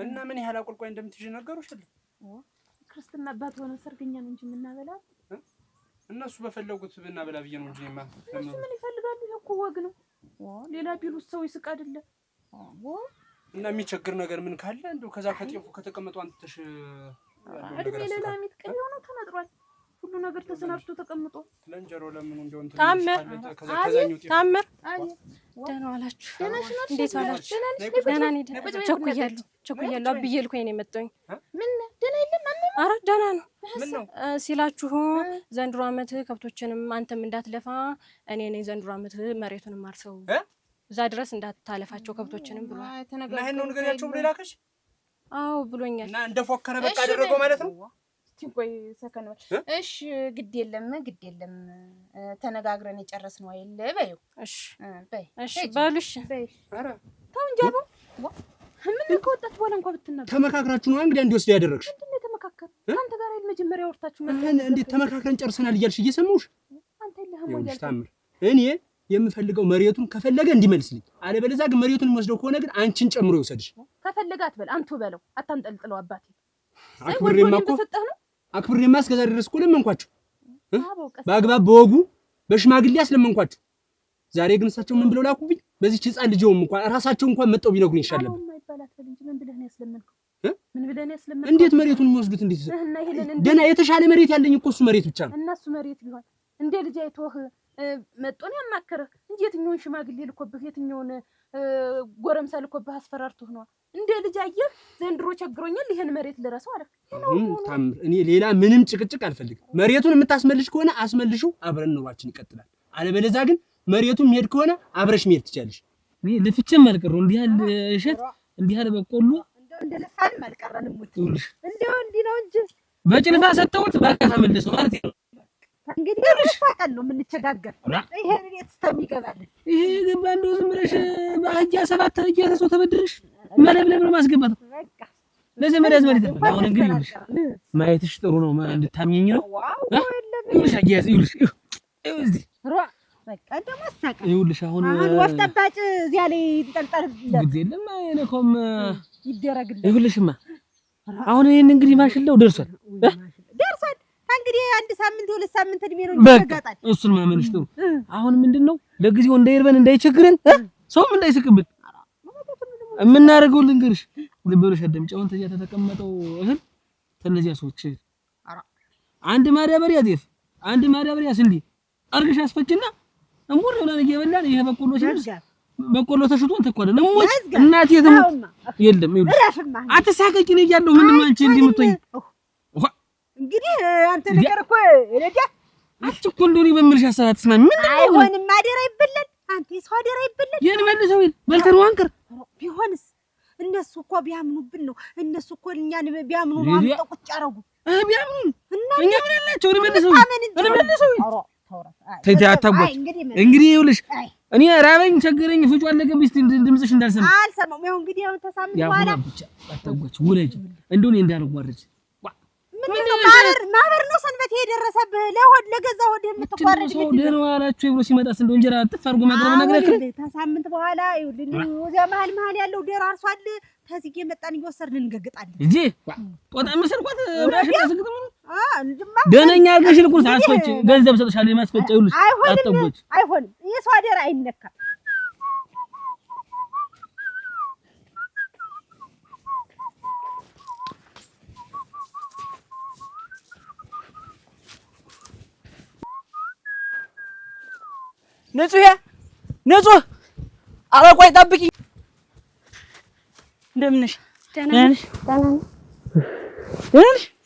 እና ምን ያህል አቁልቋይ እንደምትይዥ ነገሩሽ አይደል? ክርስትና አባት ሆነ ሰርገኛ ነው እንጂ የምናበላ እነሱ በፈለጉት ብናበላ ብዬ ነው እንጂ እነሱ ምን ይፈልጋሉ? ይሄ እኮ ወግ ነው። ሌላ ቢሉት ሰው ይስቅ አይደለ? እና የሚቸግር ነገር ምን ካለ እንደው ከዛ ከጤፉ ከተቀመጡ አንተሽ እድሜ ለላሚት ቅቤ ሆኖ ተነጥሯል። ሁሉ ነገር ተሰናድቶ ተቀምጦ ለእንጀራው ለምን እንደው እንትን ታምር ደህና ዋላችሁ? እንዴት ዋላችሁ? ደህና ነኝ። ቸኩያለሁ አብዬ ልኮኝ ነው የመጣሁኝ። ምን ደህና የለም አለ? ኧረ ደህና ነው። ምን ነው ሲላችሁ ዘንድሮ ዓመት ከብቶችንም አንተም እንዳትለፋ እኔ ነኝ ዘንድሮ ዓመት መሬቱንም አርሰው እዛ ድረስ እንዳታለፋቸው ከብቶችንም ብሏል። እና ይሄን ነው ንገሪያቸው ብሎ ላከሽ? አዎ ብሎኛል። እና እንደፎከረ በቃ አደረገው ማለት ነው? ቆይ ሰከነ እሺ ግድ የለም ተነጋግረን የጨረስነው አይደል በይው እሺ በይ እሺ ባሉሽ ኧረ ተው እንጂ አቦ ምን ከወጣች በኋላ እንኳን ብትናገር ተመካክራችሁ ነው እንግዲህ እንዲወስድ ያደረግሽ ምንድነው ተመካከር ካንተ ጋር አይደል መጀመሪያ ወርታችሁ እንዴት ተመካክረን ጨርሰናል እያልሽ እየሰማሁሽ አንተ ይልህም ወይ ታምር እኔ የምፈልገው መሬቱን ከፈለገ እንዲመልስልኝ አለበለዚያ ግን መሬቱን የሚወስደው ከሆነ ግን አንቺን ጨምሮ ይወሰድሽ ከፈለገ አትበል አንቱ በለው አታንጠልጥለው አባቴ አክብሬማ እስከዛ ድረስ እኮ ለመንኳቸው በአግባብ በወጉ በሽማግሌ አስለመንኳቸው። ዛሬ ግን እሳቸው ምን ብለው ላኩብኝ? በዚህች ህፃን ልጅውም እንኳን ራሳቸው እንኳን መጣው ቢነግሩኝ ይሻላል። ምን ብለህ ነው ያስለመንከው? ምን ብለህ ነው ያስለመንከው? እንዴት መሬቱን የሚወስዱት እንዴት ደህና የተሻለ መሬት ያለኝ እኮ እሱ መሬት ብቻ ነው። እነሱ መሬት ቢሆን እንደ ልጅ አይቶህ መጦን ያማከረህ እንጂ የትኛውን ሽማግሌ ልኮብህ የትኛውን ጎረምሳ ልኮብህ አስፈራርቶህ ነው? እንደ ልጅ አየህ ዘንድሮ ቸግሮኛል ይሄን መሬት ልረሳው አለ። ታምር እኔ ሌላ ምንም ጭቅጭቅ አልፈልግም። መሬቱን የምታስመልሽ ከሆነ አስመልሽው አብረን ኑሯችን ይቀጥላል። አለበለዚያ ግን መሬቱን መሄድ ከሆነ አብረሽ መሄድ ትቻለሽ። እኔ ልፍቼም አልቀረው እንዲህ ያለ እሸት እንዲህ ያለ በቆሎ እንደ ለፋን አልቀረንም እንደው እንዲህ ነው እንጂ በጭልፋ ሰጠሁት በቃ ተመለሰው ማለት ነው። እንግዲህ ተፋቀል ነው የምንቸጋገር ይሄን ቤት ተሚገባልን ይሄ ገባ እንደው ዝም ብለሽ በአጃ ሰባት እያሰሰው ተበድርሽ መለብለብ ነው ማስገባት በቃ ለዘመድ አዝማድ ነው። አሁን እንግዲህ ይልሽ ማየትሽ ጥሩ ነው እንድታምኚኝ ነው። ይልሽ አያዝ ይልሽ እዚህ ሮ በቃ ደግሞ ሳቀ ይልሽ አሁን ወፍ ጠባጭ እዚያ ላይ ይጠልጠል ግድ የለም አይነኮም ይደረግልኝ ይልሽማ አሁን ይሄን እንግዲህ ማሽላው ደርሷል እንግዲህ አንድ ሳምንት ሁለት ሳምንት እድሜ ነው ይተጋጣል። እሱን ማመንሽ ጥሩ። አሁን ምንድነው ለጊዜው እንዳይርበን እንዳይቸግረን ሰውም እንዳይስቅብን የምናደርገው ልንገርሽ። ልበልሽ አደምጫውን ተዚያ ተተቀመጠው እህል ተነዚያ ሰዎች አንድ ማዳበሪያ ጤፍ አንድ ማዳበሪያ ስንዴ አርግሽ አስፈጭና እሙር ብለን እየበላን ይሄ በቆሎ ሲደርስ በቆሎ ተሽጦን ተቆደን እሞች እናቴ የለም ይኸውልሽ አትሳቀቂ ነው ያለው ምንም አንቺ እንዲምትኝ እንግዲህ አንተ ነገር እኮ ረዳ አትኩልዱሪ በምልሽ አሳት ስማ ምን አይሆንም ማደራ ይበላል አንተ ሰው አደራ ይበላል የኔ መልሰው በልተን ዋንከር ቢሆንስ እነሱ እኮ ቢያምኑብን ነው እነሱ እኮ እኛን ቢያምኑ ነው አምጠው ቁጭ አረጉ ቢያምኑ እኛ ምን አላቸው እኔ መልሰው ተይታ አታጓች እንግዲህ ይኸውልሽ እኔ ራበኝ ቸገረኝ ፍጩ አለገብኝ እስቲ ድምጽሽ እንዳልሰማ አልሰማም ይሁን እንግዲህ አሁን ተሳምንት በኋላ ብቻ አታጓች ውለጅ እንደው እኔ እንዳልጓረጅ ምን ማህበር ነው ሰንበት የደረሰብህ ለሆድ ለገዛ ሆድ የምትቋረጥ ሰው ደህና ዋላችሁ ብሎ ሲመጣስ እንደው እንጀራ ጥፍ አድርጎ ማቅረብ ነገር ተሳምንት በኋላ ይኸውልህ ወዲያ መሀል ያለው ደራ አርሷል ተዚጌ መጣን እየወሰድን እንገግጣለን እንጂ ጦጣ መስልኳት ማሽን ያስገጥም ደነኛ አድርገሽ ልኩት አስፈጭ ገንዘብ ሰጥሻለሁ የማስፈጫ ይሉሽ አጠቦች አይሆንም የሰው አደራ አይነካም። ንጹህ አረቆይ ጠብቂ እንደምንሽ ደህና ነኝ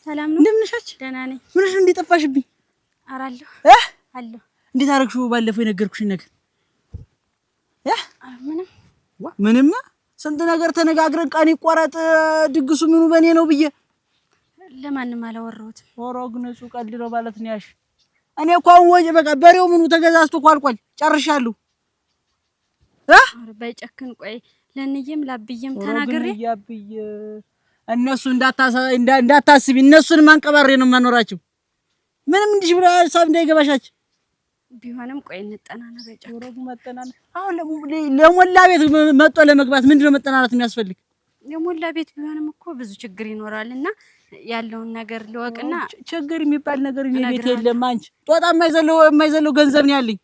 ሰላም ነው እንደምንሻች ደህና ነኝ ምንሽ እንዲጠፋሽብኝ አራለሁ አለሁ እንዴት አረግሽው ባለፈው የነገርኩሽን ነገር ምንም ስንት ነገር ተነጋግረን ቀን ይቆረጥ ድግሱ ምኑ በኔ ነው ብዬ ለማንም አላወራሁትም ወሮግ ንጹህ ቀልሎ ማለት ነው ያሽ እኔ እኮ ወጭ በቃ በሬው ምኑ ተገዛዝቶ ቋልቋል ጨርሻለሁ ባይጨክን ቆይ ለንየም ላብየም ተናግሬ ያብየ እነሱ እንዳታስቢ እነሱን ማንቀባሬ ነው ማኖራቸው ምንም እንዲሽ ብለ ሐሳብ እንዳይገባሻች ቢሆንም ቆይ እንጠናና ባይጨክን ወሮግ መጠናና አሁን ለሞላ ቤት መጥቶ ለመግባት ምንድነው መጠናናት የሚያስፈልግ የሞላ ቤት ቢሆንም እኮ ብዙ ችግር ይኖራልና ያለውን ነገር ልወቅና ችግር የሚባል ነገር ቤት የለም። አንቺ ጦጣ የማይዘለው ገንዘብ ነው ያለኝ።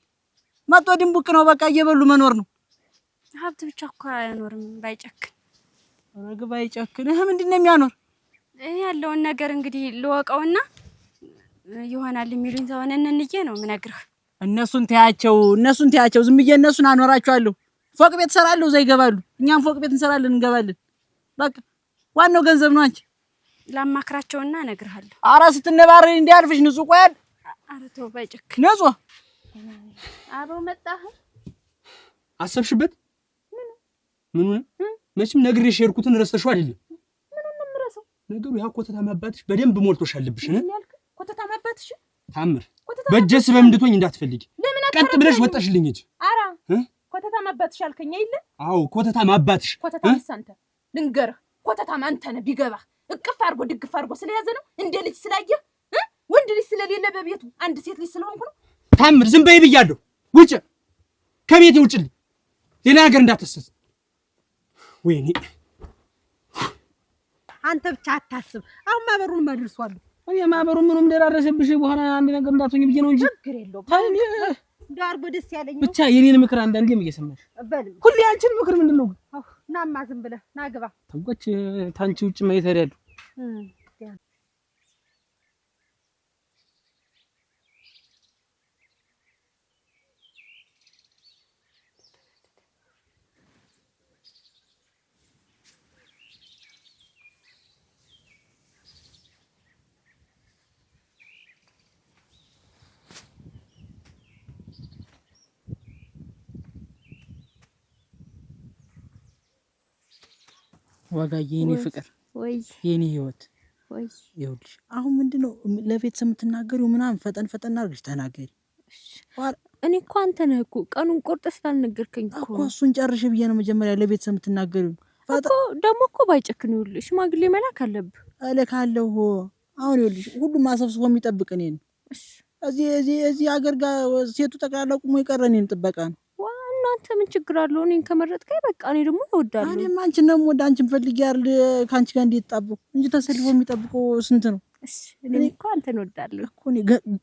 መጥቶ ድንቡቅ ነው በቃ እየበሉ መኖር ነው። ሀብት ብቻ እኮ አይኖርም ባይጨክን። ረግብ አይጨክን። ምንድን ነው የሚያኖር? ያለውን ነገር እንግዲህ ልወቀውና ይሆናል የሚሉኝ ተሆነ እንንዬ ነው የምነግርህ። እነሱን ተያቸው። ዝም ብዬ እነሱን አኖራቸዋለሁ። ፎቅ ቤት እሰራለሁ፣ እዛ ይገባሉ። እኛም ፎቅ ቤት እንሰራለን፣ እንገባለን። በቃ ዋናው ገንዘብ ነው። አንቺ ላማክራቸውና እነግርሃለሁ። ኧረ ስትነባረሪ እንዲያልፍሽ ንጹህ ቆያል። ኧረ ተው ባይጨክን። ንጹህ አበው መጣህ? አሰብሽበት? ምን መቼም ነግሬሽ የሄድኩትን ረስተሽው አይደለም? ምኑን ነው የምረሳው? ነገሩ ያ ኮተታ ማባትሽ በደንብ ሞልቶሻል ልብሽ ነው። ኮተታ ማባትሽ ታምር በጀስ በምንድቶኝ እንዳትፈልጊ ቀጥ ብለሽ ወጣሽልኝ እንጂ። ኧረ ኮተታ ማባትሽ አልከኝ አይደል? አዎ ኮተታ ማባትሽ። ኮተታ አንተ ልንገርህ፣ ኮተታ አንተ ነህ። ቢገባህ እቅፍ አድርጎ ድግፍ አድርጎ ስለያዘ ነው እንደ ልጅ ስላየህ ወንድ ልጅ ስለሌለ በቤቱ አንድ ሴት ልጅ ስለሆንኩ ነው። ታምር ዝም በይ ብያለሁ። ውጭ ከቤቴ ውጭልኝ። ሌላ ነገር እንዳትሰስ። ወይኔ አንተ ብቻ አታስብ። አሁን ማበሩን ማድርሷል። እኔ ማበሩ ምንም ደራረሰብሽ በኋላ አንድ ነገር እንዳትሆኝ ብዬ ነው እንጂ ችግር የለውም። ዳርጎ ደስ ያለኝ ብቻ የኔን ምክር አንዳንዴም እየሰማሽ ሁሌ አንቺን ምክር ምንድነው? ናማ ዝም ብለህ ናግባ። ተንቆች ታንቺ ውጭ ማየት አይደል? ዋጋዬ የኔ ፍቅር ወይ የኔ ህይወት ወይ ይኸውልሽ፣ አሁን ምንድነው ለቤተሰብ የምትናገሪው? ምናምን ፈጠን አድርገሽ ተናገሪ። እኔ እኮ አንተ ነህ እኮ ቀኑን ቆርጠ ስላልነገርከኝ እኮ እሱን ጨርሽ ብዬ ነው መጀመሪያ ለቤተሰብ የምትናገሪው። እኮ ደግሞ እኮ ባይጨክን ይኸውልሽ ሽማግሌ መላክ አለብህ። እልካለሁ። አሁን ይኸውልሽ ሁሉም አሰብስቦ የሚጠብቅ እኔን ነው። እዚህ አገር ጋር ሴቱ ጠቅላላ ቁሞ የቀረ እኔን ጥበቃ ነው። አንተ ምን ችግር አለው? እኔን ከመረጥከኝ በቃ እኔ ደግሞ እወዳለሁ። እኔም አንቺን ነው ወደ አንቺን ፈልጌ አይደል ካንቺ ጋር እንዲጣበቁ እንጂ ተሰልፎ የሚጠብቀው ስንት ነው? እኔ እኮ አንተን እወዳለሁ እኮ እኔ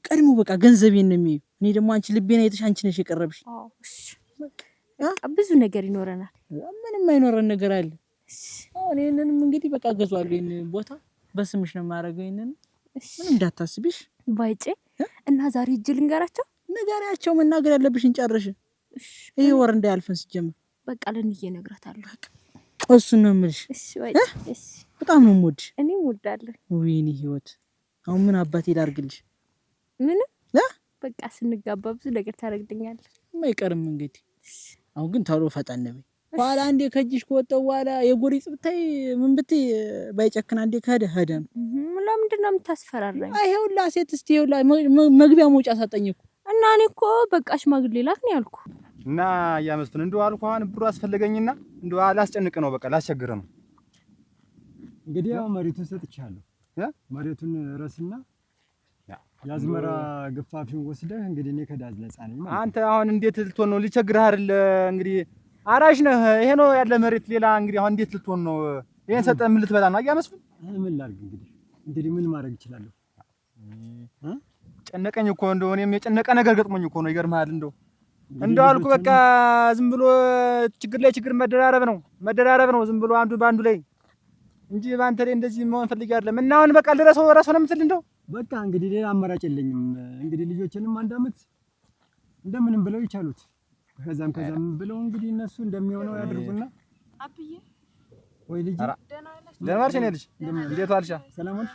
ቀድሞ በቃ ገንዘቤን ነው የሚይው። እኔ ደግሞ አንቺ ልቤን አይተሽ አንቺ ነሽ የቀረብሽ። በቃ ብዙ ነገር ይኖረናል። ምንም አይኖረን ነገር አለ። እኔንም እንግዲህ በቃ ገዟለሁ። ይሄን ቦታ በስምሽ ነው የማደርገው። ይሄንን ምንም እንዳታስቢሽ ባይጬ እና ዛሬ እጅ ልንገራቸው። ንገሪያቸው። መናገር ያለብሽን ጨርሽ። ይሄ ወር እንዳያልፈን ሲጀምር በቃ ለንዬ እነግራታለሁ። እሱን ነው የምልሽ። እሺ በጣም ነው የምወድሽ። እኔም እወዳለሁ። ወይኔ ህይወት፣ አሁን ምን አባቴ ላድርግልሽ? ምንም በቃ ስንጋባ ብዙ ነገር ታደርግልኛለህ። አይቀርም እንግዲህ። አሁን ግን ቶሎ ፈጠን በይ። ኋላ አንዴ ከእጅሽ ከወጣው በኋላ የጎሪጽ ብታይ ምን ብትይ ባይጨክን አንዴ ሄደ ነው። ለምንድን ነው የምታስፈራራኝ? ይኸውልህ ሴት እስቲ ይኸውልህ መግቢያ መውጫ ሳጠኝ እኮ እና እኔ እኮ በቃ ሽማግሌ ላክ ነው ያልኩ። እና ያመስፍን እንደው አልኩ አሁን ብሩ አስፈልገኝና እንደው ላስጨንቅ ነው በቃ ላስቸግር ነው። እንግዲህ ያው መሬቱን ሰጥቻለሁ። መሬቱን ረስና ያዝመራ ግፋፊውን ወስደህ እንግዲህ እኔ ከዳዝ ነፃ ነኝ ማለት። አንተ አሁን እንዴት ልትሆን ነው? ሊቸግርህ አይደል? እንግዲህ አራሽ ነህ። ይሄ ነው ያለ መሬት። ሌላ እንግዲህ አሁን እንዴት ልትሆን ነው? ይሄን ሰጠህ ምን ልትበላ ነው? ያመስፍን ምን ላድርግ እንግዲህ ምን ማድረግ እችላለሁ? ጨነቀኝ እኮ እንደው እኔም የጨነቀ ነገር ገጥሞኝ እኮ ነው። ይገርምሃል እንደው አልኩ በቃ ዝም ብሎ ችግር ላይ ችግር መደራረብ ነው ዝም ብሎ አንዱ ባንዱ ላይ እንጂ ባንተ ላይ እንደዚህ መሆን ፈልጌ አይደለም። እና አሁን በቃ ለራስዎ ነው የምትል እንደው በቃ እንግዲህ ሌላ አማራጭ የለኝም። እንግዲህ ልጆችንም አንድ አመት እንደምንም ብለው ይቻሉት ከዛም ብለው እንግዲህ እነሱ እንደሚሆነው ያድርጉና አብዬ ወይ ልጅ ደህና ዋልሽ? እኔ ልጅ እንዴት ዋልሽ? ሰላም ዋልሽ?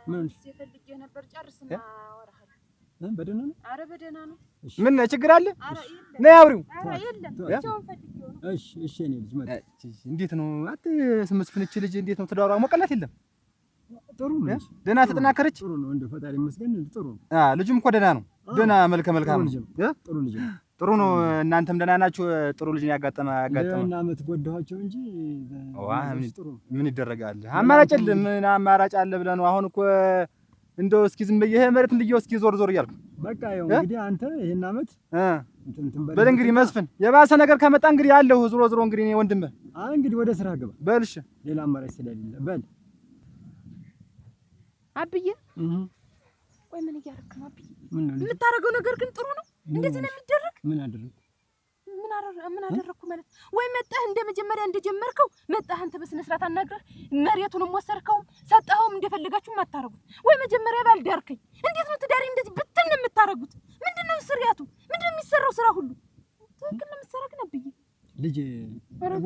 ምን ፈልጌ ነበር ጨርስና አወራሃለሁ። በደህና ነው? ኧረ በደህና ነው። ምን ችግር አለ? ነይ አውሪው። ኧረ የለም ብቻውን ፈልጌው ነው። እሺ እኔ ልጅ መጣ። እንዴት ነው መስፍንች ልጅ እንዴት ነው ትዳሯ? ሞቀላት የለም? ጥሩ ነው። ደህና ተጠናከረች? ጥሩ ነው እንደ ፈጣሪ ይመስገን ጥሩ ነው። ልጅም እኮ ደህና ነው። ደህና መልካም ነው። ጥሩ ልጅ ነው። ጥሩ ነው። እናንተም ደህና ናችሁ? ጥሩ ልጅ ነው ያጋጠመ እና አመት ጎዳኋቸው እንጂ ምን ይደረጋል? አማራጭ የለም። ምን አማራጭ አለ ብለህ ነው? አሁን እኮ እንደው እስኪ ዝም ብዬ መሬት ልየው እስኪ ዞር ዞር እያልኩ በቃ ያው እንግዲህ አንተ ይሄን አመት በል እንግዲህ መስፍን የባሰ ነገር ከመጣ እንግዲህ ያለው ዞሮ ዞሮ እንግዲህ እኔ ወንድምህ እንግዲህ ወደ ስራ ገባ በል እሺ ሌላ አማራጭ ስለሌለ በል አብዬ ቆይ ምን እያደረክ ነው አብዬ የምታረገው ነገር ግን ጥሩ ነው እንደዚህ ነው የሚደረግ ምን አደረኩ ማለት ወይ መጣህ እንደመጀመሪያ እንደጀመርከው መጣህ አንተ በስነ ስርዓት አናግረህ መሬቱንም ወሰርከውም ሰጠኸውም እንደፈለጋችሁ ማታረጉት ወይ መጀመሪያ ባልዳርከኝ እንዴት ነው ትዳሬ እንደዚህ ብትን የምታረጉት ምንድነው ስሪያቱ ምንድነው የሚሰራው ስራ ሁሉ ትክክል ነው የምትሰራው ነብዬ ልጅ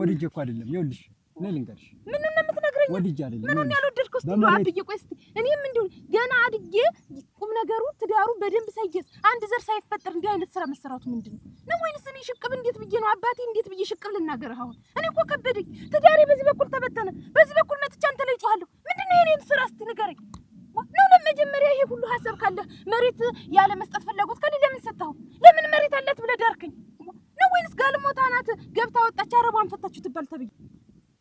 ወድጄ እኮ አይደለም ይኸውልሽ እኔ ልንገርሽ ምን ነው የምትነግረኝ ወድጄ አይደለም ምን ነው ያልወደድከው እስቲ ነው አብዬ ቆይ እስቲ እኔም እንደው ገና አድጌ ቁም ነገሩ ትዳሩ በደንብ ሳይገዝ አንድ ዘር ሳይፈጠር እንዲህ አይነት ስራ መሰራቱ ምንድነው ነው ወይስ እኔ ሽቅብ እንዴት ብዬ ነው አባቴ እንዴት ብዬ ሽቅብ ልናገርህ አሁን እኔ እኮ ከበደኝ ትዳሬ በዚህ በኩል ተበተነ በዚህ በኩል መጥቻ አንተ ላይ ጮሃለሁ ምንድነው የኔን ስራ እስቲ ንገረኝ ነው ለመጀመሪያ ይሄ ሁሉ ሐሳብ ካለ መሬት ያለ መስጠት ፍላጎት ካለ ለምን ሰጣው ለምን መሬት አላት ብለህ ዳርከኝ ነው ወይስ ጋልሞታ ናት ገብታ ወጣች አረቧን ፈታችሁ ትባል ተብዬ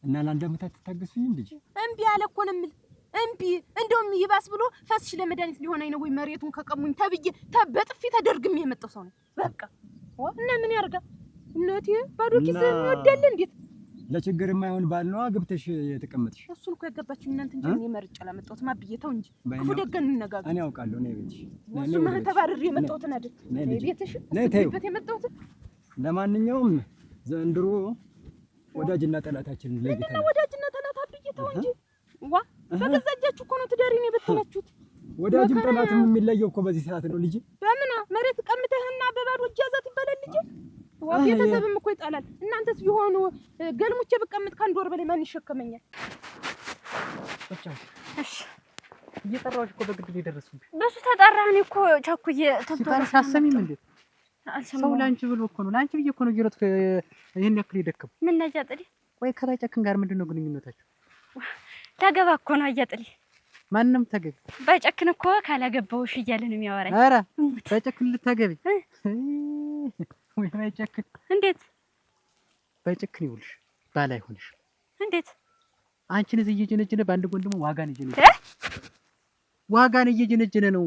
እና ለአንድ አመት አትታገሱኝ እንዴ እምቢ አለ እኮ ነው የምልህ እምቢ እንደውም ይባስ ብሎ ፈስሽ ለመድኃኒት ሊሆነኝ ነው ወይ መሬቱን ከቀሙኝ ተብዬ በጥፊ ተደርግም የመጣው ሰው ነው በቃ እና ምን ያርጋ እናቴ ባዶ ኪስ የሚወደል እንዴት ለችግር የማይሆን ባል ነው አግብተሽ የተቀመጥሽ እሱን እኮ ያገባችሁ እናንተ እንጂ እኔ መርጬ አላመጣሁት ማብዬ ተው እንጂ ክፉ ደገን እንነጋገር እኔ አውቃለሁ ነው ቤትሽ እሱ ማን ተባረር የመጣሁትን አይደል ቤትሽ ቤት የመጣሁት ለማንኛውም ዘንድሮ ወዳጅና ጠላታችንን ለይተናል ወዳጅና ጠላት አብዬ ተው እንጂ ዋ በገዛ እጃችሁ እኮ ነው ትዳሬን የበተናችሁት ወዳጅም ጠላትም የሚለየው እኮ በዚህ ሰዓት ነው ልጅ በምን መሬት ቀምተህና በባዶ እጅ ያዛት ይባላል ልጅ ዋ ቤተሰብም እኮ ይጣላል እናንተስ ቢሆኑ ገልሙቼ ብቀምጥ ከአንድ ወር በላይ ማን ይሸከመኛል እሺ እየጠራሁሽ እኮ በግድ የደረስኩሽ በሱ ተጠራህኝ እኮ ቸኩዬ ተባረሽ አሰሚም እንዴ ሰው ላንቺ ብሎ እኮ ነው ላንቺ ብዬ እኮ ነው ጅረት ይሄን ያክል ይደከም ምን ነጃጥሪ ወይ ከባጨክን ጋር ምንድነው ግንኙነታችሁ ታገባ እኮ ነው አያጥሪ ማንንም ተገቢ ባጨክን እኮ ካላገባውሽ እያለ ነው የሚያወራኝ ኧረ ባጨክን ልታገቢ ወይ ባጨክን እንዴት ባጨክን ይውልሽ ባላይ ሆነሽ እንዴት አንቺን እዚህ እየጀነጀነ ባንድ ጎን ደግሞ ዋጋን እየጀነጀነ ነው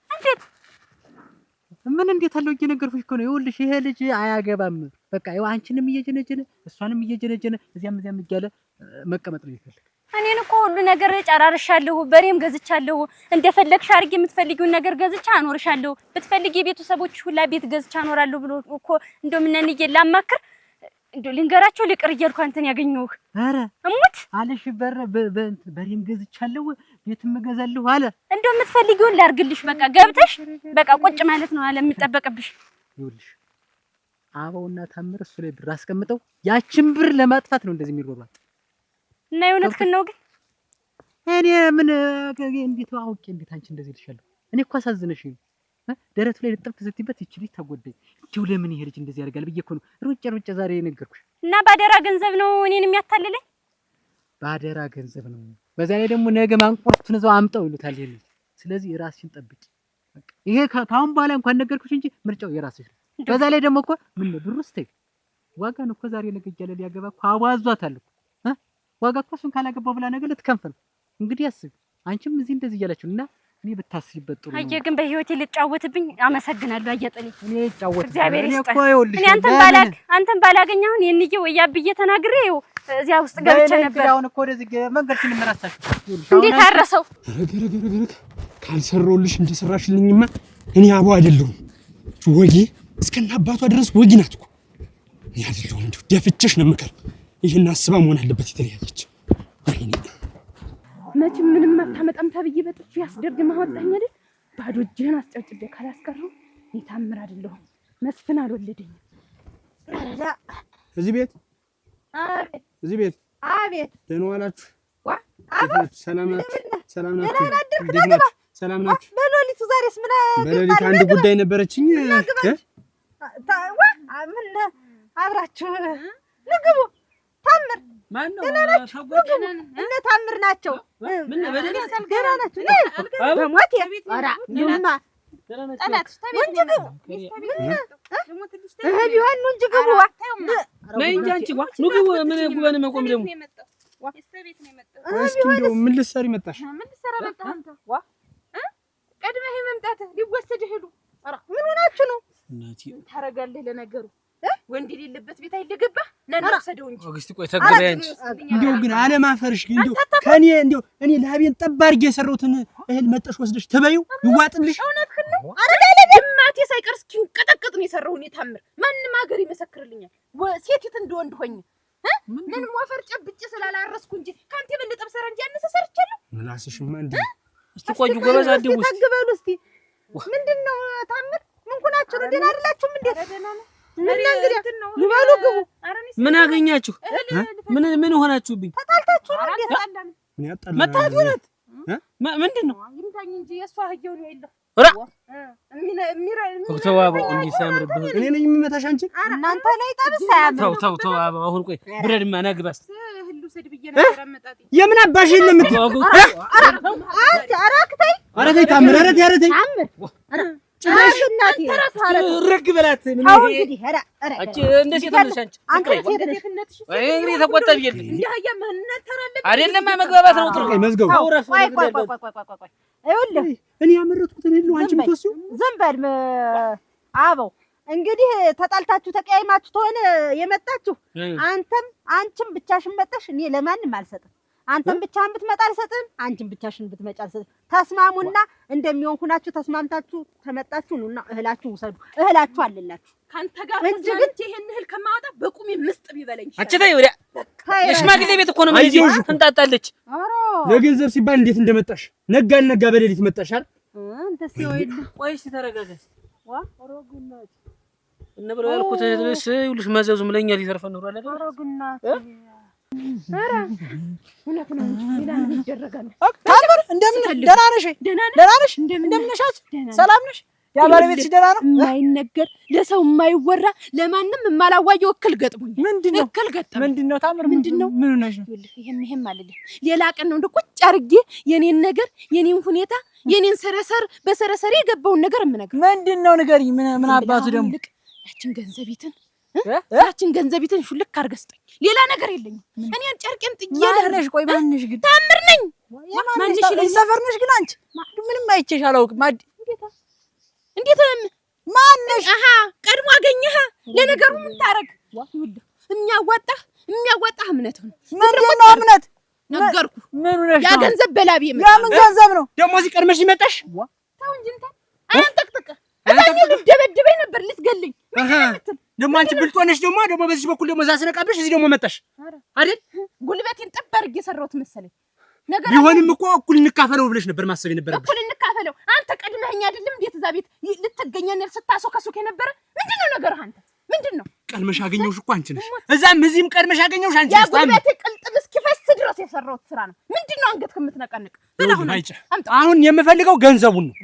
እንዴት ምን እንዴት አለው እየነገርኩሽ እኮ ነው ይኸውልሽ ይሄ ልጅ አያገባም በቃ ይኸው አንቺንም እየጀነጀነ እሷንም እየጀነጀነ እዚያም እያለ መቀመጥ ነው ይፈልግ እኔን እኮ ሁሉ ነገር ጨራርሻለሁ በሬም ገዝቻለሁ እንደፈለግሽ አድርጌ የምትፈልጊውን ነገር ገዝቻ አኖርሻለሁ ብትፈልጊ ቤተሰቦች ሁላ ቤት ገዝቻ አኖራለሁ ብሎ እኮ እንደው ምን ነኝ ላማክር እንደው ልንገራቸው ልቅር እያልኩ አንተን ያገኘሁህ ኧረ እሙት አለሽ በሬም ገዝቻለሁ ቤትም ገዛለሁ አለ እንደው የምትፈልጊውን ላርግልሽ በቃ ገብተሽ በቃ ቁጭ ማለት ነው አለ የሚጠበቅብሽ ይኸውልሽ አበውና ታምር እሱ ላይ ብር አስቀምጠው ያችን ብር ለማጥፋት ነው እንደዚህ የሚሮሯት እና የእውነትህን ነው ግን እኔ ምን እንዴት አውቄ እንዴት አንቺ እንደዚህ ልሻለሁ እኔ እኮ አሳዝነሽኝ ደረቱ ላይ ልጥፍ ስትይበት ይችል ተጎደኝ እንዴው ለምን ይሄ ልጅ እንደዚህ ያደርጋል ብዬ እኮ ነው ሩጭ ዛሬ የነገርኩሽ እና ባደራ ገንዘብ ነው እኔን የሚያታልለኝ ባደራ ገንዘብ ነው በዛ ላይ ደግሞ ነገ ማንቆርቱን እዛው አምጣው ይሉታል ይሄ ልጅ ስለዚህ ራስሽን ጠብቂ በቃ ይሄ ካሁን በኋላ እንኳን ነገርኩሽ እንጂ ምርጫው የራስሽ ነው በዛ ላይ ደግሞ እኮ ምን ነው ብሩስ ተይ ዋጋን እኮ ዛሬ ነገ እያለ ሊያገባ እኮ አዋዟታል እኮ ዋጋ እኮ እሱን ካላገባው ብላ ነገር ልትከንፍ ነው እንግዲህ አስቢ አንቺም እዚህ እንደዚህ እያላችሁ እና እኔ ብታስቢበት ጥሩ ነው አየ ግን በህይወቴ ልጫወትብኝ አመሰግናለሁ አየጥልኝ እኔ ልጫወት እግዚአብሔር ይስጥ እኮ ይኸውልሽ እኔ አንተን ባላገኝ አሁን የንዬ ወያብዬ ተናግሬው እዚያ ውስጥ ገብቼ ነበር አሁን እኮ ወደዚህ መንገድ ሲልመራሳችሁ እንዴት አረሰው ረገረገረገ ካልሰራውልሽ እንደሰራሽልኝማ እኔ አቦ አይደለሁም ወጊ እስከና አባቷ ድረስ ወጊ ናት እኮ እኔ አይደለሁም እንዴ ደፍቼሽ ነው የምከር ይሄን አስባ መሆን አለበት የተለያየች አይኔ መቼም ምንም አታመጣም ተብዬ በጥፊ ያስደርግም አወጣኝ አይደል ባዶ እጅህን አስጨጭዴ ካላስቀረው ይታምር አይደለሁም መስፍን አልወለደኝም እዚህ ቤት አቤት እዚህ ቤት አቤት ደህና ዋላችሁ አቤት ሰላም ናችሁ ሰላም ናችሁ በሌሊቱ ዛሬስ ምን በሌሊት አንድ ጉዳይ ነበረችኝ ምን አብራችሁ ንግቡ ታምር ማን ነው እነ ታምር ናቸው ምን በደረሰ ገና ናቸው በሞት ኧረ ይሁንማ ጠላት እንጂ ግቡ ቢሆን ነው እንጂ ግቡ ነይ እንጂ አንቺ ኑ ግቡ ምን ጉበን መቆም ደግሞ ቤት ነው የመጣው። እስኪ እንደው ምን ልትሰሪ መጣሽ? ምን ልትሰራ መጣህ አንተ? ቀድመህ መምጣትህ ሊወሰድህ ሄዱ። ኧረ ምን ሆናችሁ ነው? እናቴ ታረጋለህ ለነገሩ ወንድ የሌለበት ቤት አይደገባህ ለነሰደው እንጂ አግስቲ ቆይ ተገበያ እንጂ እንደው ግን አለማፈርሽ ግን እንደው ከኔ እንደው እኔ ላቤን ጠብ አድርጌ የሰራሁትን እህል መጠሽ ወስደሽ ትበይው ይዋጥልሽ። እውነትህን ነው። አረጋለ ድማቴ ሳይቀር እስኪንቀጠቀጥ ነው የሰራው። እኔ ታምር ማንም ሀገር ይመሰክርልኛል። ሴቲት እንደወንድ ሆኜ ምን ሞፈር ጨብጬ ስላላረስኩ እንጂ ካንተ የበለጠ ብሰራ እንጂ ያነሰ ሰርቻለሁ። ምላስሽማ እንዴ እስቲ ቆዩ ጎበዝ አደጉ እስቲ ተግበሉ እስቲ ምንድነው ታምር ምን ሆናችሁ ነው? ደህና አይደላችሁም እንዴ? ደህና ነው። ምን እንግዲህ ልበሉ ግቡ። ምን አገኛችሁ? ምን ሆናችሁብኝ? ተጣልታችሁ ነው እንዴ? ተጣላን መታት ሆነት ምንድነው? ይምታኝ እንጂ የሷ ህየው ነው የለው ራ ተዋበው እንዲህ ሲያምርብህ እኔ ነኝ የምመታሽ አንቺ እናንተ ላይ ጠብሳ ያምሩ። ተው አሁን ቆይ ብረድማ ናግባስ ህሉ ሰድ ብዬ ነበር አመጣጥ የምን አባሽ የለም እንዴ? ኧረ ተይ ታምር ኧረ ተይ ጭራሽ እናቴ ረግ በላት ምን አሁን እንግዲህ አንቺ እንደዚህ ተመለሽ አንቺ እንግዲህ ተቆጠብ ይል እንዴ አያ ማንነት ተራለ አይደለም መግባባት ነው። ጥሩ መዝገቡ ቆይ ይኸውልህ እኔ ያመረጥኩትን ሁሉ አንቺ ምትወስጂው ዝም በል አበው። እንግዲህ ተጣልታችሁ ተቀያይማችሁ ተሆነ የመጣችሁ አንቺም ብቻሽን መጣሽ። እኔ ለማንም አልሰጥም። አንተም ብቻህን ብትመጣ አልሰጥም። አንቺም ብቻሽን ብትመጣ አልሰጥም። ተስማሙና እንደሚሆን ሁናችሁ ተስማምታችሁ ተመጣችሁ ነውና እህላችሁ ውሰዱ። እህላችሁ አለላችሁ ካንተ ጋር እንጂ ግን ይሄን እህል ከማወጣ በቁሜ ምስጥ ቢበለኝ አንቺ ተይ ወዲያ የሽማግሌ ቤት እኮ ነው ማለት ነው። እንጣጣለች ለገንዘብ ሲባል እንዴት እንደመጣሽ ነጋ በሌሊት መጣሽ አይደል? አንተ ሲወይድ ቆይ ተረጋጋስ ኦሮጉናት እነ ብለው ያልኩት ልስ ይኸውልሽ መዘዙም ለኛ ሊዘርፈን ነው አይደል? ኦሮጉናት እውነት ነው እንጂ ሌላ ምን ይደረጋል? ታምር እንደምን ደህና ነሽ? ደህና ነሽ? እንደምን ነሻች? ሰላም ነሽ? ያ ባለቤትሽ ደህና ነው? የማይነገር ለሰው የማይወራ ለማንም የማላዋየው እክል ገጥሞኝ። ምንድነው እክል ገጠመኝ? ምንድነው ታምር ምንድነው? ምን ሆነሽ ነው? ይሄም አለልኝ ሌላ ቀን ነው እንደ ቁጭ አድርጌ የኔን ነገር የኔን ሁኔታ የኔን በሰረሰሪ የገባውን ነገር የምነግርህ። ምንድነው ንገሪኝ። ምን አባቱ ደግሞ ያችን ገንዘቢትን ሹልክ አድርገህ ስጠኝ። ሌላ ነገር የለኝም። እኔን ጨርቄን ጥዬ ማነሽ? ቆይ ማነሽ ግን? ታምር ነኝ። ማነሽ? ሰፈር ነሽ ግን አንቺ? ምንም አይቼሽ አላውቅም። እንዴት ማነሽ? አሃ ቀድሞ አገኘህ። ለነገሩ ምን ታረግ? የሚያዋጣህ እምነት ነው። ምንድነው እምነት? ነገርኩህ። ምን ሆነሽ? ያ ገንዘብ በላቢ ምን ገንዘብ ነው ደግሞ እዚህ ቀድመሽ ይመጣሽ? ተው እንጂ እንትን አያንጠቅጥቅ እዛኔ ልደበድበኝ ነበር ልትገልኝ። ደግሞ አንቺ ብልጥ ሆነሽ ደግሞ በዚህ በኩል ደግሞ ዛስነቃብሽ እዚህ ደግሞ መጣሽ አይደል? ጉልበቴን ጠብ አድርጌ የሰራሁት መሰለኝ። ነገር ቢሆንም እኮ እኩል እንካፈለው ብለሽ ነበር ማሰብ የነበረብሽ። እኩል እንካፈለው። አንተ ቀድመኸኝ አይደለም እንዴት እዛ ቤት ልትገኘን ስታሶከሱክ የነበረ? ምንድነው ነገርህ አንተ? ምንድነው? ቀድመሽ አገኘሁሽ እኮ አንቺ ነሽ። እዚህም ቀድመሽ አገኘሁሽ አንቺ ነሽ። ጉልበቴ ቅልጥል እስኪፈስ ድረስ የሰራሁት ስራ ነው። ምንድነው አንገት ከምትነቀንቅ? አሁን የምፈልገው ገንዘቡን ነው።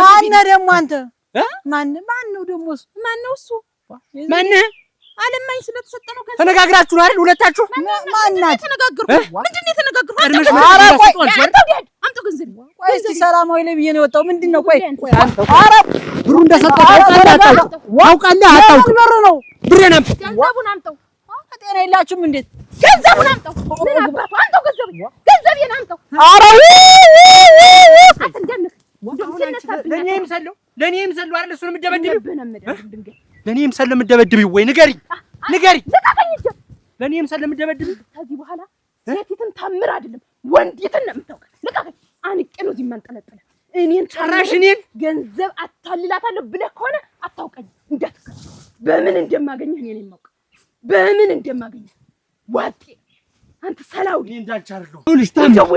ማነህ ደግሞ አንተ? ማነው ደግሞ እሱ? ማነው እሱ? ማነህ? አለማኝ ስለተሰጠ ነው ገንዘብ። ተነጋግራችሁ ነው አይደል ሁለታችሁ? ማናት? ምንድነው የተነጋገርኩት? አምጣው ገንዘብ። ቆይ እስኪ ሰላማዊ ላይ ብዬሽ ነው የወጣው። ምንድነው? ቆይ ኧረ ብሩ እንደሰጠው አውቃለህ አታውቅም? ብር ነው። ብሬን አምጣው። ገንዘቡን አምጣው። ጤና የላችሁም እንዴት? ገንዘቡን አምጣው። ምን አባቱ አምጣው ገንዘቤን አምጣው። ኧረ አትደምክ። ለእኔ የምሰለው አይደል? እሱን የምትደበድቢው ለእኔ የምሰለው የምትደበድቢው ወይ ንገሪኝ። ለእኔ የምሰለው የምትደበድቢው ከዚህ በኋላ ሴቲትን ታምር አይደለም ወንዲትን ነው የምታውቃት። ልቀቀኝ። አንቄ ነው እዚህ የማንጠለጥልህ። እኔን ጭራሽ እኔን ገንዘብ አታልላታለሁ ብለህ ከሆነ አታውቀኝም። እንዳትከ በምን እንደማገኘህ እኔ ነኝ የማውቀው። በምን እንደማገኘህ ዋጤ አንተ ሰላው እኔ እንዳልቻለሁ ልጅ ታምር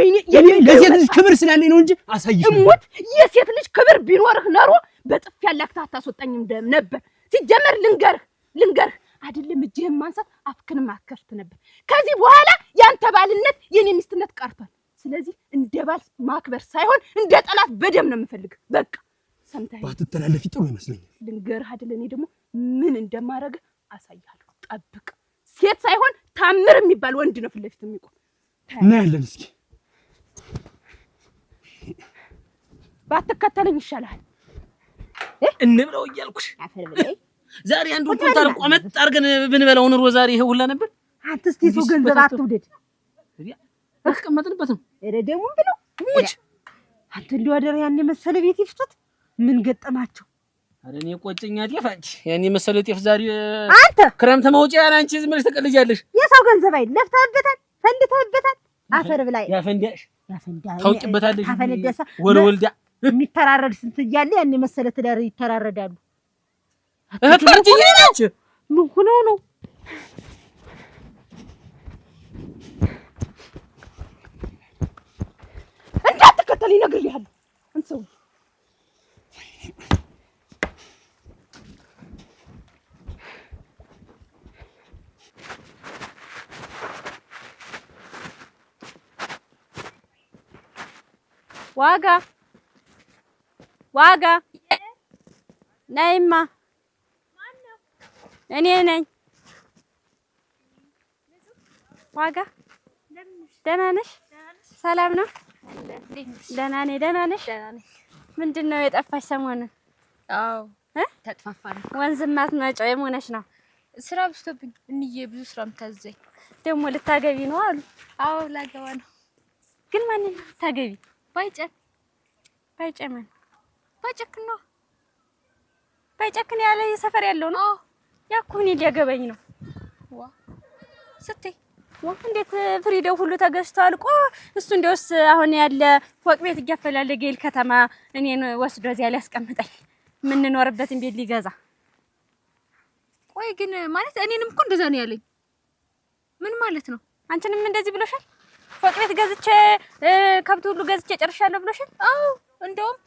ለሴት ልጅ ክብር ስላለኝ ነው እንጂ አሳይሽ እሙት የሴት ልጅ ክብር ቢኖርህ ኖሮ በጥፍ ያላክታ አታስወጣኝም ነበር። ሲጀመር ልንገርህ አይደለም እጅህን ማንሳት አፍክን ማከፍት ነበር። ከዚህ በኋላ ያንተ ባልነት የኔ ሚስትነት ቀርቷል። ስለዚህ እንደ ባል ማክበር ሳይሆን እንደ ጠላት በደም ነው የምፈልግ። በቃ ሰምተኸኝ ባትተላለፊ ጥሩ ይመስለኛል። ልንገርህ አይደል እኔ ደግሞ ምን እንደማረግ አሳያለሁ። ጠብቅ። ሴት ሳይሆን ታምር የሚባል ወንድ ነው ፊት ለፊት የሚቆም። እናያለን። እስኪ ባትከተለኝ ይሻላል። እንብለው እያልኩሽ ዛሬ አንዱ ኩንታል ቆመጥ አድርገን ብንበላው ኑሮ ዛሬ ይሄ ሁላ ነበር። አንተ እስቲ ሰው ገንዘብ አትውደድ። አስቀመጥንበትም እረ ደግሞ ብለው ሙጭ አንተ እንደው አደረ ያን መሰለ ቤት ይፍቱት ምን ገጠማቸው? አረ እኔ ቆጨኛ ጤፍ አንቺ ያን መሰለ ጤፍ ዛሬ አንተ ክረምት መውጫ ያን አንቺ ዝም ብለሽ ተቀልጃለሽ። የሰው ገንዘብ አይደል ለፍተህበታል፣ ፈንድተህበታል። አፈር ብላይ ያፈንዳሽ ያፈንዳ ታውቂበታለሽ። ታፈነደሳ ወልወልዳ የሚተራረድ ስንት እያለ ያን መሰለ ትዳር ይተራረዳሉ። እህት አንቺዬ ነች ምን ሆነው ነው? እንዳትከተል ይነግርልሃል አንተ ሰው ዋጋ ነይማ እኔ ነኝ። ዋጋ ደህና ነሽ? ሰላም ነው? ደህና ነኝ። ደህና ነሽ? ምንድን ነው የጠፋሽ ሰሞኑን? አዎ ተጥፋፋን። ወንዝም አትመጪው የሞነሽ ነው? ስራ ብስቶብኝ እንዬ ብዙ ስራ የምታዘኝ። ደግሞ ልታገቢ ነው አሉ? አዎ ላገባ ነው። ግን ማንን ልታገቢ? ባይጨክ ማን? ባይጨክን ነው። ባይጨክን ያለ የሰፈር ያለው ነው? ያኩ እኔ ሊያገባኝ ነው። ዋ ስትይ እንዴት ፍሪዳው ሁሉ ተገዝቶ አልቆ እሱ እንደውስ አሁን ያለ ፎቅ ቤት እያፈላለገ ይል ከተማ እኔን ወስዶ እዚያ ሊያስቀምጠኝ የምንኖርበትን ቤት ሊገዛ። ቆይ ግን ማለት እኔንም እኮ እንደዛ ነው ያለኝ። ምን ማለት ነው? አንቺንም እንደዚህ ብሎሻል? ፎቅ ቤት ገዝቼ ከብት ሁሉ ገዝቼ ጨርሻለሁ ብሎሻል? አዎ እንደውም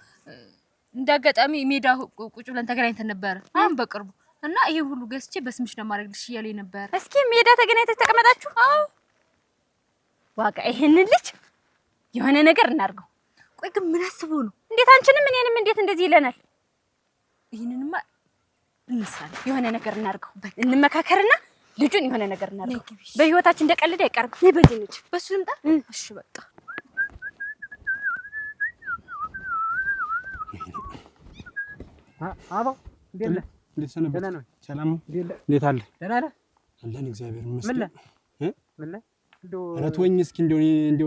እንዳጋጣሚ ሜዳ ቁጭ ብለን ተገናኝተን ነበር አሁን በቅርቡ እና ይሄ ሁሉ ገዝቼ በስምሽ ነው ማድረግልሽ እያለኝ ነበር። እስኪ ሜዳ ተገናኝተን ተቀመጣችሁ? አዎ ዋጋ ይሄንን ልጅ የሆነ ነገር እናርገው። ቆይ ግን ምን አስቦ ነው? እንዴት አንቺንም እኔንም እንዴት እንደዚህ ይለናል? ይሄንንማ እንሳለ የሆነ ነገር እናርገው። እንመካከርና ልጁን የሆነ ነገር እናርገው። በህይወታችን እንደቀልድ አይቀርም። ነይ በዚህ ልጅ በሱ ልምጣ። እሺ በቃ አባው እንዴት ነህ? እንዴት ሰነበተ? ደህና ነው። ሰላም ነው? እንዴት አለ? ደህና ነህ? አለን እግዚአብሔር ይመስገን። ምን ላይ ኧረ ተወኝ እስኪ እንደው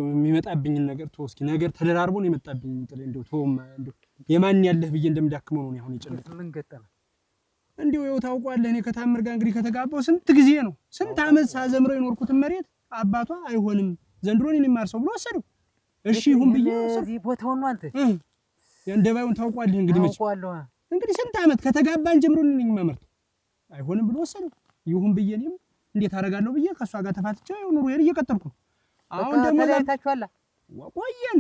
የሚመጣብኝን ነገር ተወው እስኪ። ነገር ተደራርቦ ነው የመጣብኝ። እንደው ተወውማ እንደው የማን ያለህ ብዬ እንደምዳክመው ነው አሁን የጨነቀኝ። ምን ገጠመ? እንደው ያው ታውቀዋለህ እኔ ከታምር ጋር እንግዲህ ከተጋባው ስንት ጊዜ ነው ስንት ዓመት ሳዘምረው የኖርኩትን መሬት አባቷ አይሆንም ዘንድሮ እኔን የማርሰው ብሎ ወሰደው። እሺ ይሁን ብዬ እዚህ ቦታውን ነው አንተ እንደባዩን ታውቀዋለህ እንግዲህ መቼ ታውቀዋለህ። እንግዲህ ስንት ዓመት ከተጋባን ጀምሮ እኔን የማመርተው አይሆንም ብሎ ወሰደው። ይሁን ብዬ እኔም እንዴት አደርጋለሁ ብዬ ከሷ ጋር ተፋትቼ ኑሮዬን እየቀጠልኩ ነው። አሁን ደግሞ ተለያይታችኋል? ቆየን።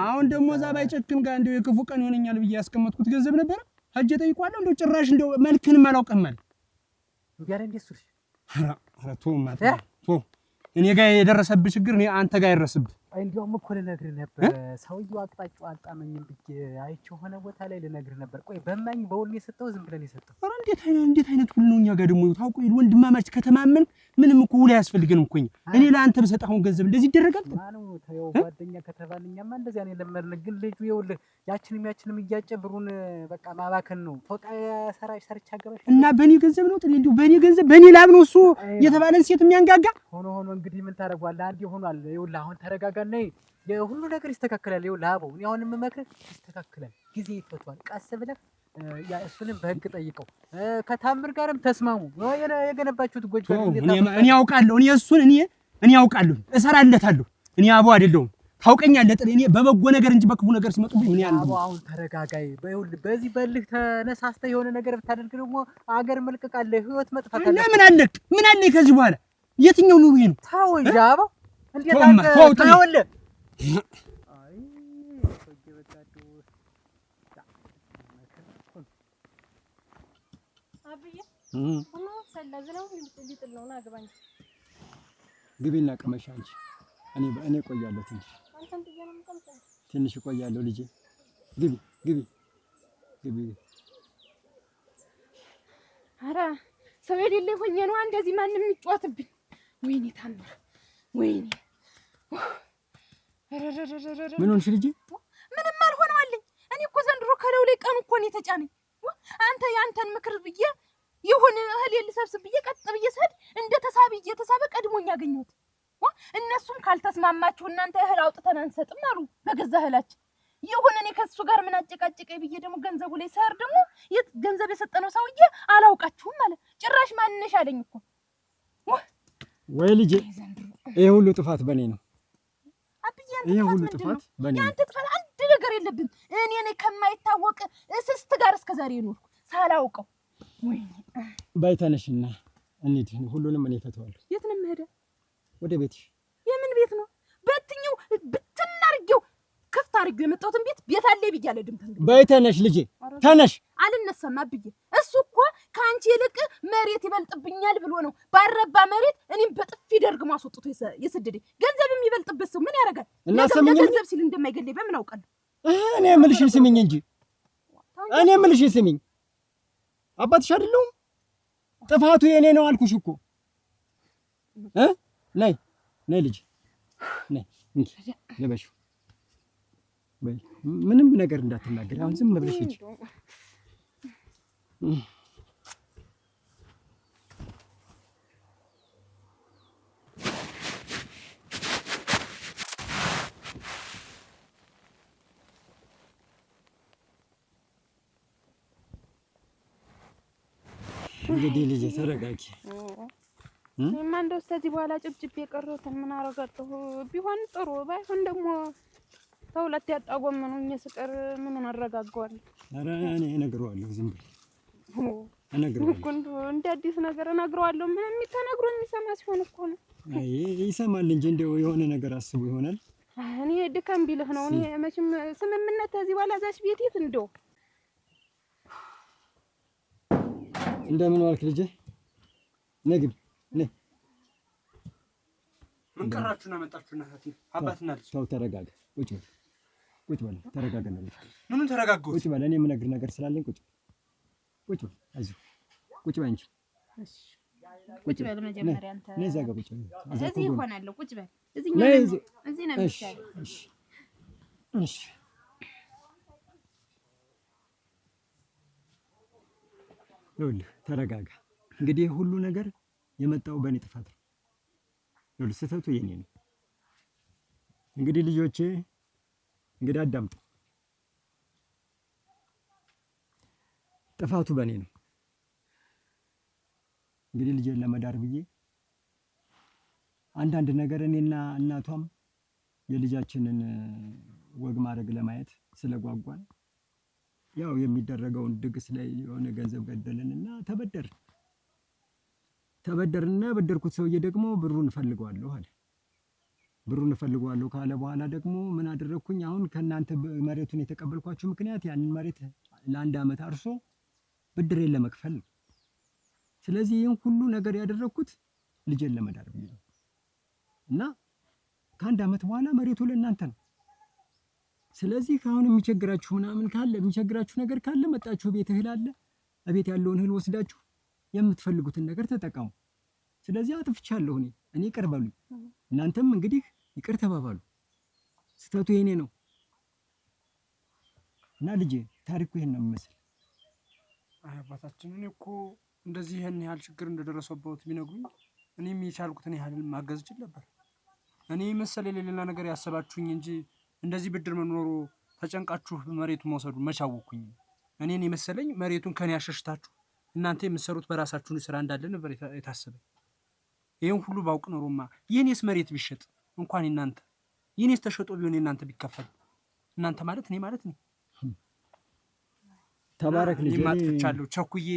አሁን ደግሞ እዛ ባይጨክን ጋር እንደው የክፉ ቀን ይሆነኛል ብዬ ያስቀመጥኩት ገንዘብ ነበር። ሄጄ ጠይቋለሁ። እንደው ጭራሽ እንደው መልክንም አላውቅም ማለት እንዴ እንደሱ ኧረ ተው ማለት ተው። እኔ ጋር የደረሰብህ ችግር እኔ አንተ ጋር አይደረስብህ። እንደውም እኮ ልነግርህ ነበር ሰውዬው አቅጣጫው አልጣመኝም ብዬ አይቼው ሆነ ቦታ ላይ ልነግርህ ነበር። ቆይ በማኝ በውል የሰጠው ዝም ብለን የሰጠው። ኧረ እንዴት አይነት ሁሉ ነው እኛ ጋር ደግሞ ታውቁ ወንድማማች ከተማመን ምንም እኮ ውል አያስፈልገንም እኮ እኔ ለአንተ በሰጠኸውን ገንዘብ እንደዚህ ይደረጋል? ማነው ተይው ጓደኛ ከተባልኛማ እንደዚያ ነው የለመድን። ግን ልጁ ይኸውልህ ያችንም እያጨ ብሩን በቃ ማባከን ነው። ፎቅ ሰርቻ ገበሽ እና በእኔ ገንዘብ ነው ጥሌ እንዲሁ በእኔ ገንዘብ በእኔ ላብ ነው እሱ የተባለን ሴት የሚያንጋጋ ሆኖ እንግዲህ ምን ታደርጓለህ? አንዴ ሆኗል። ይኸውልህ አሁን ተረጋጋና የሁሉ ነገር ይስተካከላል። ይኸውልህ አቦ እኔ አሁን የምመክርህ ይስተካከላል። ጊዜ ይፈቷል። ቀስ ብለህ እሱንም በህግ ጠይቀው። ከታምር ጋርም ተስማሙ። የገነባችሁት ጎጆ እኔ ያውቃለሁ። እኔ እሱን እኔ ያውቃለሁ እሰራለታለሁ። እኔ አቦ አይደለሁም ታውቀኛለህ ጥሌ። እኔ በበጎ ነገር እንጂ በክፉ ነገር ሲመጡብኝ ምን ያለው አቦ አሁን ተረጋጋይ። ይኸውልህ በዚህ በልህ ተነሳስተህ የሆነ ነገር ብታደርግ ደግሞ አገር መልቀቃለህ፣ ህይወት መጥፋት አለ። ምን አለኝ ከዚህ በኋላ የትኛው ኑሮዬ ነው? ታው እንጂ አቦ እንዴት ታውቀዋለህ? አይ ግቢና ቀመሻ አንቺ። እኔ እቆያለሁ ትንሽ እቆያለሁ ልጄ። ግቢ። ኧረ ሰው የሌለ ሆኜ ነው እንደዚህ ማንም የሚጫወትብኝ። ወይኔ ታምር ወይኔ ምን ሆንሽ ልጄ? ምንም አልሆነዋለኝ። እኔ እኮ ዘንድሮ ከለው ላይ ቀኑ እኮ ነው የተጫነኝ። አንተ ያንተን ምክር ብዬ ይሁን እህል ልሰብስብ ብዬ ቀጥ ብዬ ስሄድ እንደ ተሳቢ እየተሳበ ቀድሞኝ አገኘሁት። እነሱም ካልተስማማችሁ እናንተ እህል አውጥተን አንሰጥም አሉ በገዛ እህላችን። ይሁን እኔ ከሱ ጋር ምን አጨቃጨቀኝ ብዬ ደግሞ ገንዘቡ ላይ ሰር ደግሞ ገንዘብ የሰጠነው ሰውዬ አላውቃችሁም ማለት ጭራሽ ማንነሽ አለኝ እኮ። ወይ ልጄ ይሄ ሁሉ ጥፋት በኔ ነው። ይሄ ሁሉ ጥፋት በኔ ነው። ያንተ ጥፋት አንድ ነገር የለብን። እኔ ነኝ ከማይታወቅ እስስት ጋር እስከዛሬ ኖርኩ ሳላውቀው። ወይ ባይተነሽና እንዴ ሁሉንም እኔ ፈተዋለሁ። የት ነው የምሄደው? ወደ ቤትሽ። የምን ቤት ነው? በትኛው ብትናርጊው ከፍታ አርጊው የመጣሁትን ቤት አለ ብያለሁ። ድምታን ባይተነሽ ልጄ ተነሽ። አልነሳም አብዬ። እሱ እኮ ከአንቺ ይልቅ መሬት ይበልጥብኛል ብሎ ነው ባረባ መሬት እኔም በጥፊ ደርግሞ አስወጥቶ የሰደደኝ። ገንዘብ የሚበልጥበት ሰው ምን ያደርጋል? እና ሰምኝ ገንዘብ ሲል እንደማይገለኝ በምን አውቃለሁ? እኔ የምልሽን ስሚኝ እንጂ እኔ የምልሽን ስሚኝ። አባትሽ አይደለሁም? ጥፋቱ የኔ ነው አልኩሽ እኮ። ነይ ነይ ልጅ ነይ እንጂ ለበሽው ምንም ነገር እንዳትናገር። አሁን ዝም ብለሽ ሂጂ። እንግዲህ ልጅ ተረጋጊ። እኔማ እንደው እስከዚህ በኋላ ጭብጭብ የቀረሁትን ምን አደርጋለሁ? ቢሆን ጥሩ ባይሆን ደግሞ ተውለት ያጣ ጎመኑኝ ስቀር ምኑን አረጋጋዋለሁ? ኧረ እኔ እነግረዋለሁ። ዝም ብለሽ እነግረዋለሁ እኮ እንደ አዲስ ነገር እነግረዋለሁ። ምንም ተነግሮ የሚሰማ ሲሆን እኮ ነው። አይ ይሰማል እንጂ እንደው የሆነ ነገር አስቡ ይሆናል። እኔ ድካም ቢልህ ነው። እኔ መቼም ስምምነት ከዚህ በኋላ እዛች ቤት የት እንደው እንደምን ዋልክ ልጄ? ነይ ግቢ ነይ። ምን ቀራችሁና መጣችሁና? አባትና ልጅ ተው ተረጋጋ። ቁጭ በል ቁጭ በል ተረጋጋ። ምኑን ተረጋጋው? ቁጭ በል። እኔ የምነግርህ ነገር ስላለኝ ቁጭ ቁጭ በል። አይዞህ ቁጭ በል እንጂ። እሺ ቁጭ በል መጀመሪያ አንተ። ነይ እዛ ጋር ቁጭ በል። እዚህ ይሆናል። ቁጭ በል። እዚህ ነው የሚሻለው። እሺ እሺ ይኸውልህ ተረጋጋ። እንግዲህ ሁሉ ነገር የመጣው በእኔ ጥፋት ነው። ይኸውልህ ስህተቱ የኔ ነው። እንግዲህ ልጆቼ እንግዲህ አዳምጡ። ጥፋቱ በእኔ ነው። እንግዲህ ልጄን ለመዳር ብዬ አንዳንድ ነገር እኔና እናቷም የልጃችንን ወግ ማድረግ ለማየት ስለጓጓን ያው የሚደረገውን ድግስ ላይ የሆነ ገንዘብ ገደልንና ተበደርንና በደርኩት ሰውዬ ደግሞ ብሩን እፈልገዋለሁ አለ። ብሩን እፈልገዋለሁ ካለ በኋላ ደግሞ ምን አደረኩኝ? አሁን ከናንተ መሬቱን የተቀበልኳችሁ ምክንያት ያንን መሬት ለአንድ ዓመት አርሶ ብድሬን ለመክፈል ነው። ስለዚህ ይህን ሁሉ ነገር ያደረኩት ልጄን ለመዳር ብዬ ነው እና ከአንድ ዓመት በኋላ መሬቱ ለእናንተ ነው። ስለዚህ አሁን የሚቸግራችሁ ምናምን ካለ የሚቸግራችሁ ነገር ካለ መጣችሁ ቤት እህል አለ እቤት ያለውን እህል ወስዳችሁ የምትፈልጉትን ነገር ተጠቀሙ። ስለዚህ አጥፍቻለሁ እኔ ይቅር በሉኝ። እናንተም እንግዲህ ይቅር ተባባሉ። ስህተቱ የኔ ነው እና ልጄ ታሪኩ ይሄን ነው የሚመስል። አይ አባታችን እኔ እኮ እንደዚህ ይሄን ያህል ችግር እንደደረሰበት ቢነግሩኝ እኔም የቻልኩትን ያህል ማገዝ እችል ነበር። እኔ መሰለ ሌላ ነገር ያሰባችሁኝ እንጂ እንደዚህ ብድር መኖሩ ተጨንቃችሁ መሬቱን መውሰዱ መቻወኩኝ። እኔን የመሰለኝ መሬቱን ከኔ ያሸሽታችሁ እናንተ የምትሰሩት በራሳችሁ ስራ እንዳለ ነበር የታሰበኝ። ይሄን ሁሉ ባውቅ ኖሮማ የኔስ መሬት ቢሸጥ እንኳን እናንተ የኔስ ተሸጦ ቢሆን እናንተ ቢከፈል እናንተ ማለት እኔ ማለት ነው። ተባረክ ልጅ። ማጥፍቻለሁ ቸኩዬ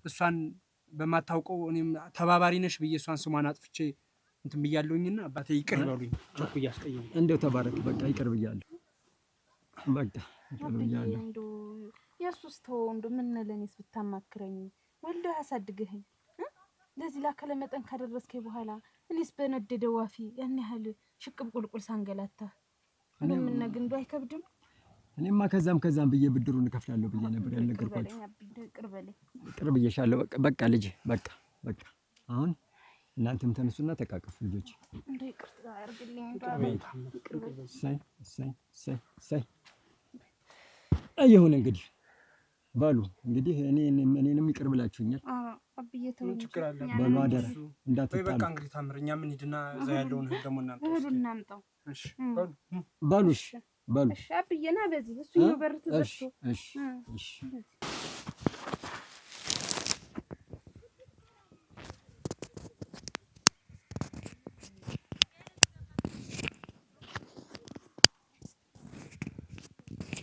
እሷን በማታውቀው እኔም ተባባሪ ነሽ ብዬ እሷን ስሟን አጥፍቼ እንትን ብያለሁኝና አባቴ ይቅር ይበሉኝ። ቸኩዬ አስቀየም። እንደው ተባረክ በቃ ይቅር ብያለሁ። በቃ ይቅር ብያለሁ። እንደው ኢየሱስ ተው እንደው ምን ለኔስ ብታማክረኝ ወልደህ አሳድገኸኝ ለዚህ ላከለ መጠን ካደረስከኝ በኋላ እኔስ በነደደ ዋፊ ያን ያህል ሽቅብ ቁልቁል ሳንገላታ ምን ነገር እንደው አይከብድም? እኔማ ከዛም ብዬ ብድሩን እከፍላለሁ ብዬ ነበር ያልነገርኳችሁ። ይቅር ብዬሻለሁ። በቃ ልጅ በቃ አሁን እናንተም ተነሱና ተቃቀፉ ልጆች። እንደው ይቅርታ አድርግልኝ እንደው ሳይ አይሁን እንግዲህ በሉ እንግዲህ እኔንም ይቅር ብላችሁኛል። አብዬ ተው ችግር አለ። በሉ አደራ ወይ እንዳትጣሉ። በቃ እንግዲህ ታምር እኛ ምን ሂድና እዛ ያለውን እህል ደግሞ እናምጣው። እሺ በሉ እሺ በሉ እሺ አብዬ ና በዚህ እሱ ነው በር ተዘግቶ እሺ